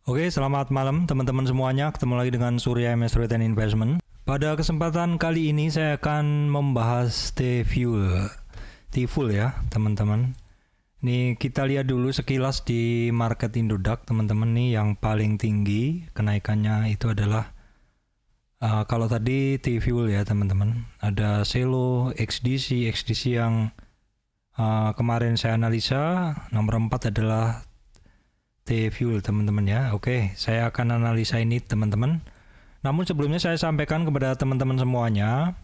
Oke, selamat malam teman-teman semuanya. Ketemu lagi dengan Surya MS Trade and Investment. Pada kesempatan kali ini saya akan membahas T-Fuel ya, teman-teman. Nih kita lihat dulu sekilas di market Indodax, teman-teman. Nih yang paling tinggi kenaikannya itu adalah kalau tadi T-Fuel ya, teman-teman. Ada Selo, XDC yang kemarin saya analisa. Nomor 4 adalah T-Fuel, teman-teman ya. Oke, saya akan analisa ini, teman-teman. Namun sebelumnya saya sampaikan kepada teman-teman semuanya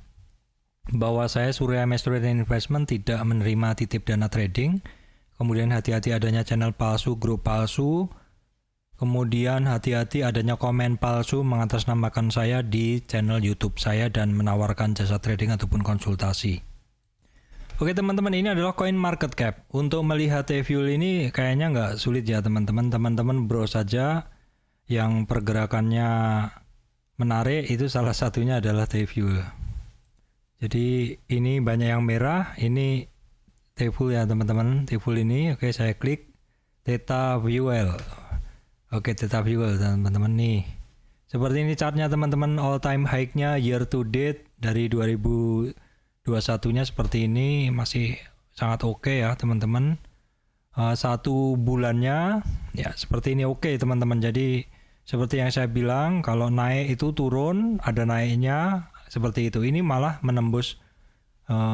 bahwa saya Surya MS Trade and Investment tidak menerima titip dana trading. Kemudian hati-hati adanya channel palsu, grup palsu. Kemudian hati-hati adanya komen palsu mengatasnamakan saya di channel YouTube saya dan menawarkan jasa trading ataupun konsultasi. Oke teman-teman, ini adalah coin market cap. Untuk melihat T-Fuel ini kayaknya nggak sulit ya teman-teman. Teman-teman browse saja yang pergerakannya menarik, itu salah satunya adalah T-Fuel. Jadi ini banyak yang merah, ini T-Fuel ya teman-teman. T-Fuel ini, oke saya klik Theta Fuel. Oke, Theta Fuel teman-teman nih. Seperti ini chartnya teman-teman, all time high-nya year to date dari 2021-nya seperti ini, masih sangat oke ya teman-teman. Satu bulannya ya seperti ini oke teman-teman. Jadi seperti yang saya bilang, kalau naik itu turun, ada naiknya seperti itu. Ini malah menembus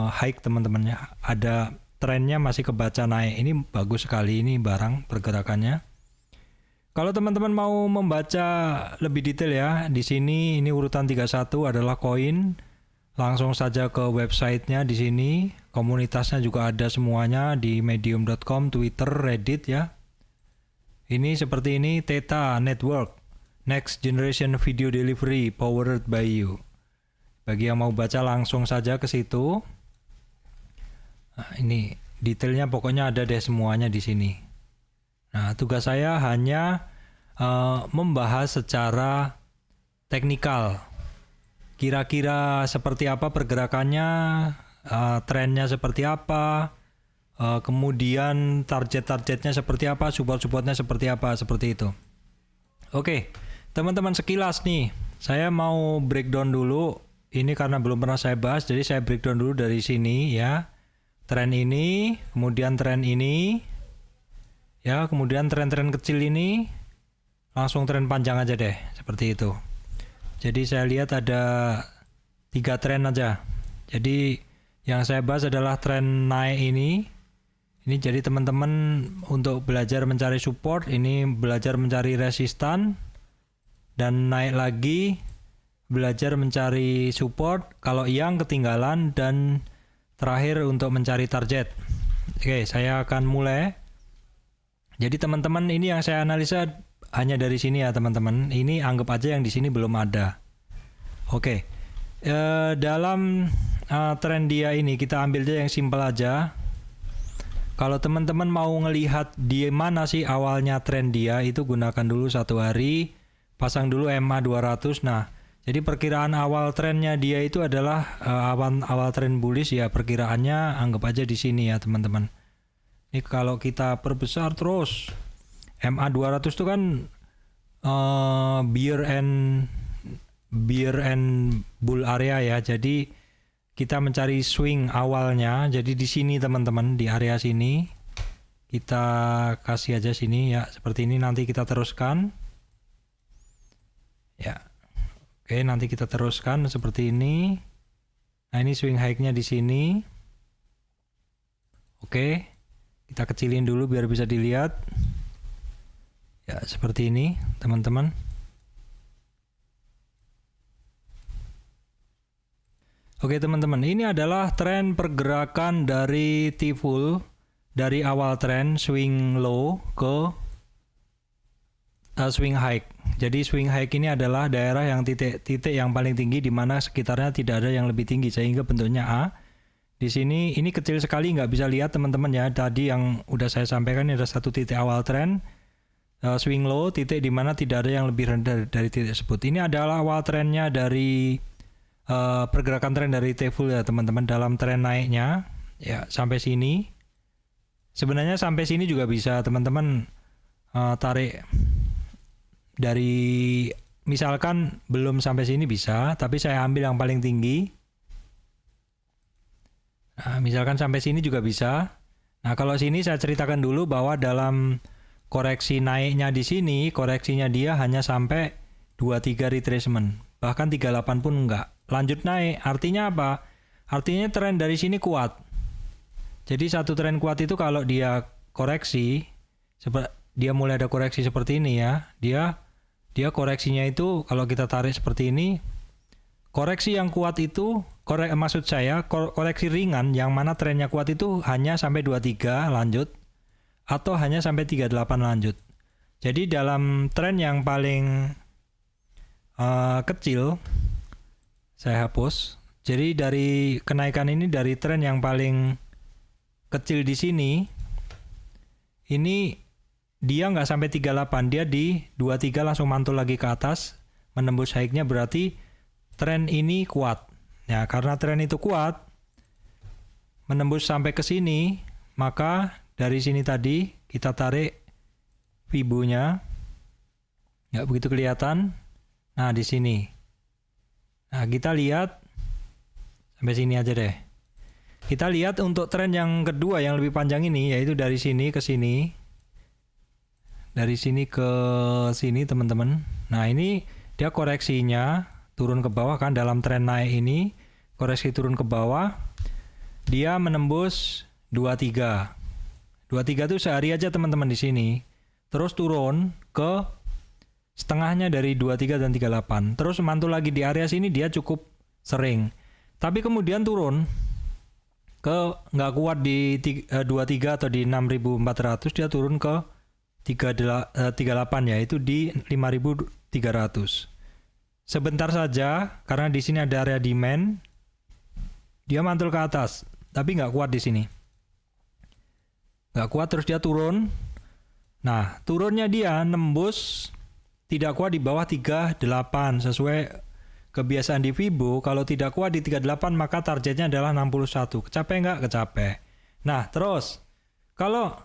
high teman-teman ya. Ada trennya masih kebaca naik. Ini bagus sekali ini barang pergerakannya. Kalau teman-teman mau membaca lebih detail ya, di sini ini urutan 31 adalah koin. Langsung saja ke websitenya di sini. Komunitasnya juga ada semuanya di medium.com, Twitter, Reddit ya. Ini seperti ini, Theta Network, Next Generation Video Delivery, Powered by You. Bagi yang mau baca langsung saja ke situ. Nah, ini detailnya pokoknya ada deh semuanya di sini. Nah, tugas saya hanya membahas secara teknikal. Kira-kira seperti apa pergerakannya, trennya seperti apa, kemudian target-targetnya seperti apa, support-supportnya seperti apa, seperti itu. Oke, teman-teman sekilas nih, saya mau breakdown dulu. Ini karena belum pernah saya bahas, jadi saya breakdown dulu dari sini ya. Tren ini, kemudian tren ini, ya, kemudian tren-tren kecil ini, langsung tren panjang aja deh, seperti itu. Jadi saya lihat ada 3 tren aja. Jadi yang saya bahas adalah tren naik ini. Ini jadi teman-teman untuk belajar mencari support, ini belajar mencari resistan, dan naik lagi belajar mencari support kalau yang ketinggalan, dan terakhir untuk mencari target. Oke, saya akan mulai. Jadi teman-teman, ini yang saya analisa hanya dari sini ya teman-teman. Ini anggap aja yang di sini belum ada. Oke. Dalam tren dia ini kita ambil aja yang simpel aja. Kalau teman-teman mau ngelihat di mana sih awalnya tren dia, itu gunakan dulu 1 hari, pasang dulu MA 200. Nah, jadi perkiraan awal trennya dia itu adalah awal tren bullish ya, perkiraannya anggap aja di sini ya teman-teman. Ini kalau kita perbesar terus, MA 200 itu kan bear and bull area ya. Jadi kita mencari swing awalnya. Jadi di sini teman-teman, di area sini kita kasih aja sini ya, seperti ini. Nanti kita teruskan ya. Oke, nanti kita teruskan seperti ini. Nah, ini swing high-nya di sini. Oke, kita kecilin dulu biar bisa dilihat. Ya, seperti ini, teman-teman. Oke, teman-teman, ini adalah tren pergerakan dari T-Fuel dari awal tren swing low ke swing high. Jadi swing high ini adalah daerah yang titik yang paling tinggi di mana sekitarnya tidak ada yang lebih tinggi sehingga bentuknya A. Di sini ini kecil sekali, nggak bisa lihat teman-teman ya. Tadi yang udah saya sampaikan ini ada satu titik awal tren. Swing low, titik di mana tidak ada yang lebih rendah dari titik tersebut. Ini adalah awal trennya dari pergerakan tren dari T-Fuel ya teman-teman, dalam tren naiknya ya sampai sini. Sebenarnya sampai sini juga bisa teman-teman tarik dari misalkan belum sampai sini bisa, tapi saya ambil yang paling tinggi. Nah, misalkan sampai sini juga bisa. Nah, kalau sini saya ceritakan dulu bahwa dalam koreksi naiknya di sini, koreksinya dia hanya sampai 23 retracement. Bahkan 38 pun enggak. Lanjut naik, artinya apa? Artinya tren dari sini kuat. Jadi satu tren kuat itu kalau dia koreksi, dia mulai ada koreksi seperti ini ya, dia koreksinya itu kalau kita tarik seperti ini, koreksi yang kuat itu, maksud saya koreksi ringan yang mana trennya kuat itu hanya sampai 23 lanjut atau hanya sampai 38 lanjut. Jadi dalam tren yang paling kecil saya hapus. Jadi dari kenaikan ini dari tren yang paling kecil di sini, ini dia nggak sampai 38, dia di 23 langsung mantul lagi ke atas, menembus high-nya, berarti tren ini kuat. Ya, karena tren itu kuat, menembus sampai ke sini, maka dari sini tadi kita tarik Fibo-nya, nggak begitu kelihatan. Nah, di sini. Nah, kita lihat sampai sini aja deh. Kita lihat untuk tren yang kedua yang lebih panjang ini, yaitu dari sini ke sini. Dari sini ke sini, teman-teman. Nah, ini dia koreksinya turun ke bawah kan dalam tren naik ini. Koreksi turun ke bawah. Dia menembus 23. 23 itu sehari aja teman-teman di sini. Terus turun ke setengahnya dari 23 dan 38. Terus mantul lagi di area sini, dia cukup sering. Tapi kemudian turun ke nggak kuat di 23 atau di 6.400, dia turun ke 38 yaitu di 5.300. Sebentar saja karena di sini ada area demand, dia mantul ke atas, tapi nggak kuat di sini. Nggak kuat, terus dia turun. Nah, turunnya dia nembus tidak kuat di bawah 38 sesuai kebiasaan di Fibo. Kalau tidak kuat di 38 maka targetnya adalah 61. Kecapai nggak? Kecapai. Nah, terus kalau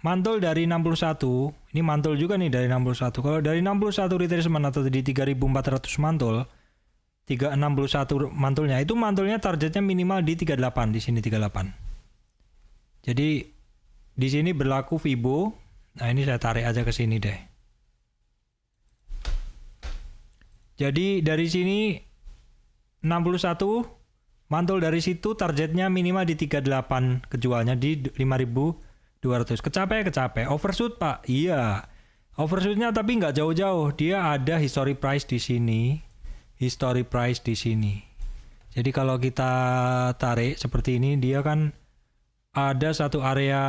mantul dari 61, ini mantul juga nih dari 61. Kalau dari 61 retracement atau di 3.400 mantul, 361 mantulnya, itu mantulnya targetnya minimal di 38, di sini 38. Jadi di sini berlaku Fibo. Nah, ini saya tarik aja ke sini deh. Jadi dari sini 61 mantul dari situ, targetnya minimal di 38, kejualnya di 5.200. Kecapai. Overshoot, Pak. Iya. Overshootnya tapi nggak jauh-jauh. Dia ada history price di sini. History price di sini. Jadi kalau kita tarik seperti ini, dia kan ada satu area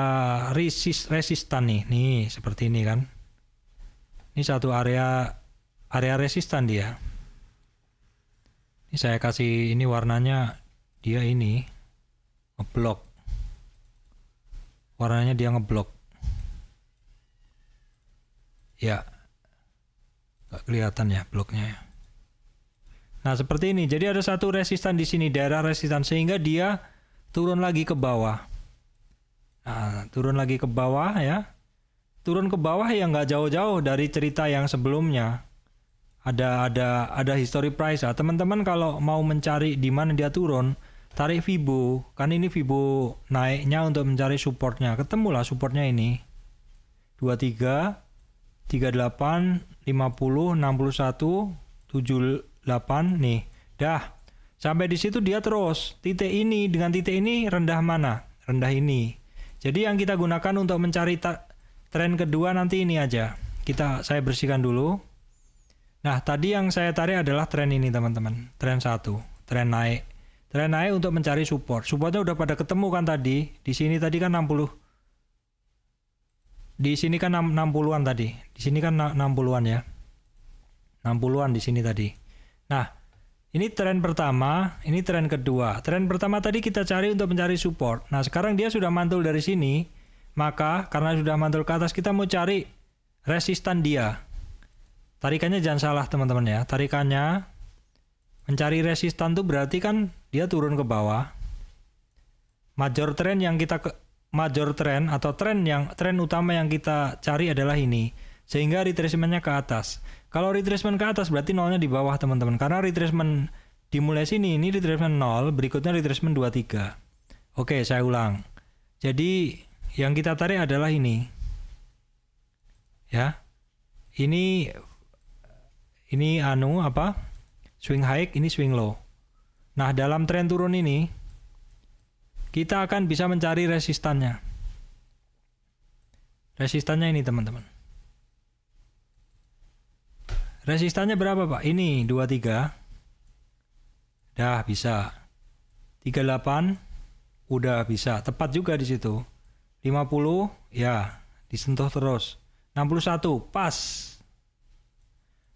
resistan nih. Nih, seperti ini kan. Ini satu area resistan dia. Ini saya kasih ini warnanya, dia ini ngeblok. Warnanya dia ngeblok. Ya. Nggak kelihatan ya bloknya ya. Nah, seperti ini. Jadi ada satu resistan di sini, daerah resistan, sehingga dia turun lagi ke bawah. Nah, turun lagi ke bawah ya. Turun ke bawah yang nggak jauh-jauh dari cerita yang sebelumnya. Ada history price. Nah, teman-teman kalau mau mencari di mana dia turun, tarik Fibo. Kan ini Fibo naiknya untuk mencari supportnya. Ketemulah supportnya ini. 23, 38, 50, 61, 78 nih. Dah. Sampai di situ dia terus. Titik ini dengan titik ini rendah mana? Rendah ini. Jadi yang kita gunakan untuk mencari tren kedua nanti ini aja. Saya bersihkan dulu. Nah, tadi yang saya tarik adalah tren ini, teman-teman. Tren 1, tren naik. Tren naik untuk mencari support. Supportnya udah pada ketemu kan tadi. Di sini tadi kan 60. Di sini kan 60-an tadi. Di sini kan 60-an ya. 60-an di sini tadi. Nah, ini tren pertama, ini tren kedua. Tren pertama tadi kita cari untuk mencari support. Nah, sekarang dia sudah mantul dari sini. Maka karena sudah mantul ke atas, kita mau cari resistan dia. Tarikannya jangan salah, teman-teman ya. Tarikannya mencari resistan tuh berarti kan dia turun ke bawah. Major trend atau tren utama yang kita cari adalah ini. Sehingga retracement-nya ke atas. Kalau retracement ke atas berarti nolnya di bawah teman-teman. Karena retracement dimulai sini, ini retracement 0, berikutnya retracement 23. Oke, saya ulang. Jadi yang kita tarik adalah ini. Ya. Ini swing high, ini swing low. Nah, dalam tren turun ini kita akan bisa mencari resistannya. Resistannya ini, teman-teman. Resistannya berapa, Pak? Ini 23. Dah bisa. 38 udah bisa. Tepat juga di situ. 50 ya, disentuh terus. 61 pas.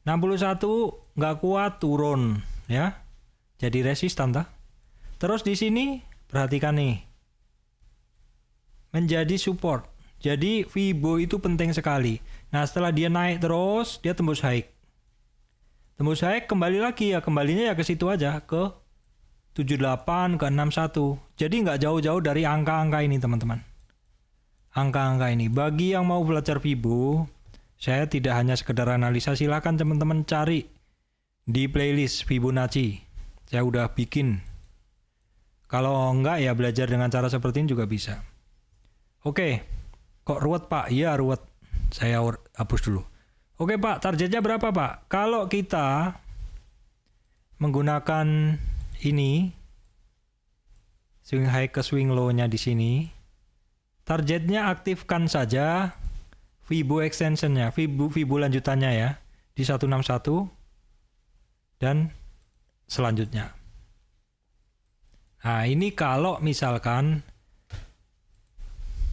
61 nggak kuat turun ya. Jadi resistan tah. Terus di sini perhatikan nih. Menjadi support. Jadi Fibo itu penting sekali. Nah, setelah dia naik terus, dia tembus high. Tembus high kembali lagi ya, kembalinya ya ke situ aja, ke 78, ke 61. Jadi nggak jauh-jauh dari angka-angka ini, teman-teman. Angka-angka ini. Bagi yang mau belajar Fibo, saya tidak hanya sekedar analisa, silahkan teman-teman cari di playlist Fibonacci. Saya udah bikin. Kalau enggak ya belajar dengan cara seperti ini juga bisa. Oke, kok ruwet Pak? Iya ruwet. Saya hapus dulu. Oke Pak, targetnya berapa Pak? Kalau kita menggunakan ini, swing high ke swing low-nya di sini, targetnya aktifkan saja Fibo extension-nya, Fibo lanjutannya ya, di 161 dan selanjutnya. Nah, ini kalau misalkan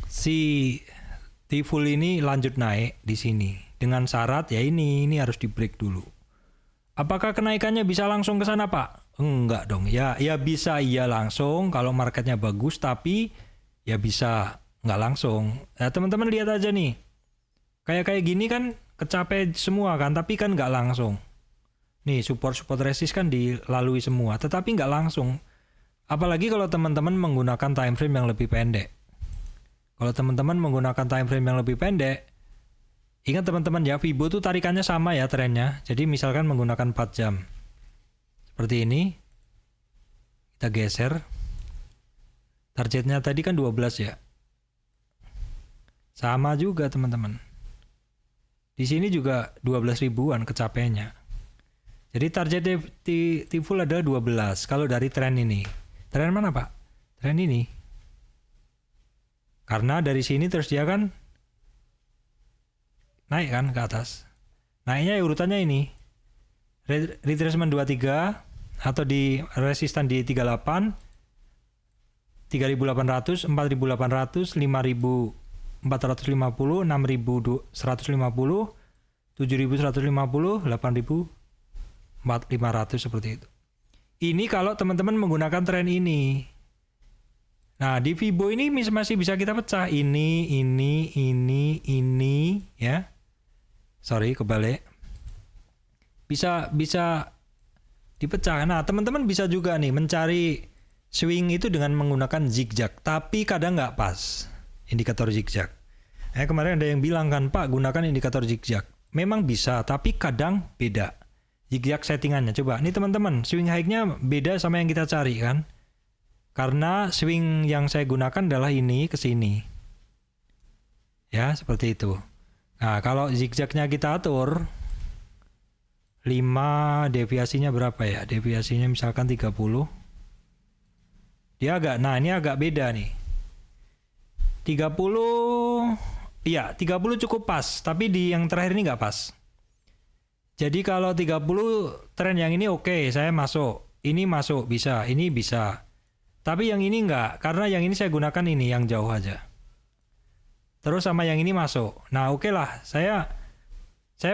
si T-full ini lanjut naik di sini dengan syarat ya ini harus di break dulu. Apakah kenaikannya bisa langsung ke sana, Pak? Enggak dong. Ya bisa iya langsung kalau marketnya bagus, tapi ya bisa nggak langsung. Nah, teman-teman lihat aja nih. Kayak gini kan kecapai semua kan, tapi kan nggak langsung. Nih support resist kan dilalui semua, tetapi nggak langsung. Apalagi kalau teman-teman menggunakan time frame yang lebih pendek. Kalau teman-teman menggunakan time frame yang lebih pendek, ingat teman-teman ya, Fibo tuh tarikannya sama ya trennya. Jadi misalkan menggunakan 4 jam. Seperti ini. Kita geser. Targetnya tadi kan 12 ya. Sama juga teman-teman. Di sini juga 12 ribuan kecapainya. Jadi target T-full adalah 12 kalau dari tren ini. Tren mana Pak? Tren ini. Karena dari sini terus dia kan naik kan ke atas. Naiknya ya urutannya ini. Retracement 23 atau di resistan di 38, 3.800, 4.800, 5.450, 6.150, 7.150, 8.500 seperti itu. Ini kalau teman-teman menggunakan tren ini. Nah, di Fibo ini masih bisa kita pecah. Ini ya. Sorry, kebalik. Bisa dipecah. Nah, teman-teman bisa juga nih mencari swing itu dengan menggunakan zigzag. Tapi kadang nggak pas indikator zigzag. Kemarin ada yang bilang kan, Pak, gunakan indikator zigzag. Memang bisa, tapi kadang beda. Zigzag settingannya. Coba, ini teman-teman, swing high-nya beda sama yang kita cari kan. Karena swing yang saya gunakan adalah ini ke sini. Ya, seperti itu. Nah, kalau zigzagnya kita atur 5, deviasinya berapa ya? Deviasinya misalkan 30. Ini agak beda nih. 30, iya 30 cukup pas, tapi di yang terakhir ini nggak pas. Jadi kalau 30 tren yang ini oke, saya masuk. Ini masuk, bisa, ini bisa. Tapi yang ini enggak, karena yang ini saya gunakan ini, yang jauh aja. Terus sama yang ini masuk. Nah oke lah, saya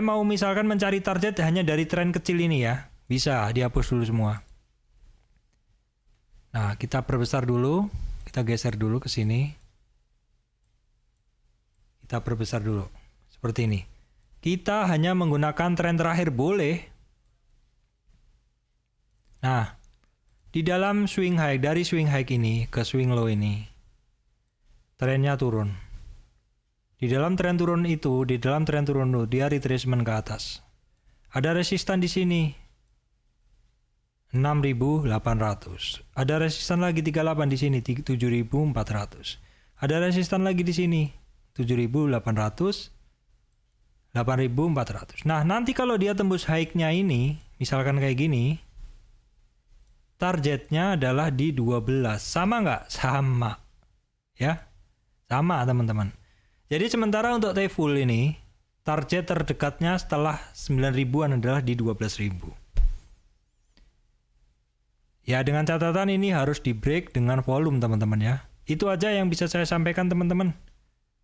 mau misalkan mencari target hanya dari tren kecil ini ya. Bisa, dihapus dulu semua. Nah kita perbesar dulu, kita geser dulu ke sini. Kita perbesar dulu, seperti ini. Kita hanya menggunakan tren terakhir boleh. Nah, di dalam swing high, dari swing high ini ke swing low ini, trennya turun. Di dalam tren turun itu, dia retracement ke atas. Ada resistan di sini 6.800. Ada resistan lagi 38 di sini 7.400. Ada resistan lagi di sini 7.800, 8.400. Nah, nanti kalau dia tembus high-nya ini, misalkan kayak gini, targetnya adalah di 12. Sama nggak? Sama. Ya, sama teman-teman. Jadi sementara untuk T-Full ini, target terdekatnya setelah 9.000-an adalah di 12.000. Ya, dengan catatan ini harus di break dengan volume teman-teman ya. Itu aja yang bisa saya sampaikan teman-teman.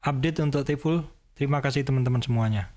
Update untuk T-Full. Terima kasih teman-teman semuanya.